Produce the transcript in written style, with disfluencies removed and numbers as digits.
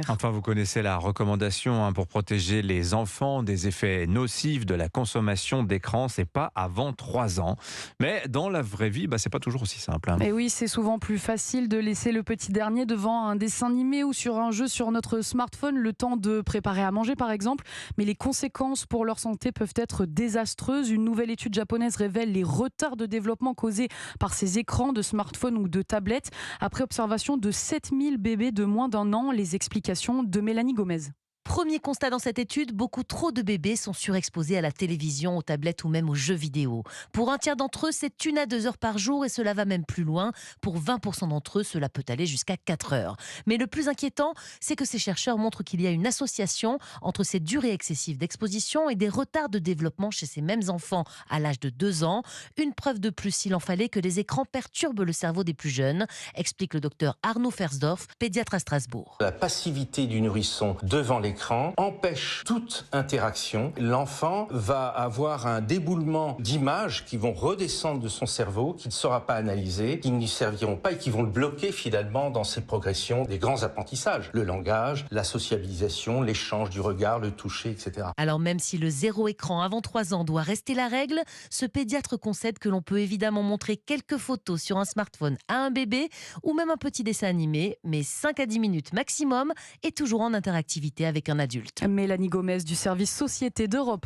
Enfin, vous connaissez la recommandation pour protéger les enfants des effets nocifs de la consommation d'écran. C'est pas avant 3 ans. Mais dans la vraie vie, c'est pas toujours aussi simple. Et oui, c'est souvent plus facile de laisser le petit dernier devant un dessin animé ou sur un jeu sur notre smartphone, le temps de préparer à manger par exemple. Mais les conséquences pour leur santé peuvent être désastreuses. Une nouvelle étude japonaise révèle les retards de développement causés par ces écrans de smartphone ou de tablettes. Après observation de 7000 bébés de moins d'un an, les explications de Mélanie Gomez. Premier constat dans cette étude, beaucoup trop de bébés sont surexposés à la télévision, aux tablettes ou même aux jeux vidéo. Pour un tiers d'entre eux, c'est 1 à 2 heures par jour et cela va même plus loin. Pour 20% d'entre eux, cela peut aller jusqu'à 4 heures. Mais le plus inquiétant, c'est que ces chercheurs montrent qu'il y a une association entre ces durées excessives d'exposition et des retards de développement chez ces mêmes enfants à l'âge de 2 ans. Une preuve de plus, s'il en fallait, que les écrans perturbent le cerveau des plus jeunes, explique le docteur Arnaud Fersdorf, pédiatre à Strasbourg. La passivité du nourrisson devant l'écran empêche toute interaction. L'enfant va avoir un déboulement d'images qui vont redescendre de son cerveau, qui ne sera pas analysé, qui ne lui serviront pas et qui vont le bloquer finalement dans ses progressions des grands apprentissages. Le langage, la sociabilisation, l'échange du regard, le toucher, etc. Alors même si le zéro écran avant 3 ans doit rester la règle, ce pédiatre concède que l'on peut évidemment montrer quelques photos sur un smartphone à un bébé ou même un petit dessin animé, mais 5 à 10 minutes maximum et toujours en interactivité avec un adulte. Mélanie Gomez du service Société d'Europe.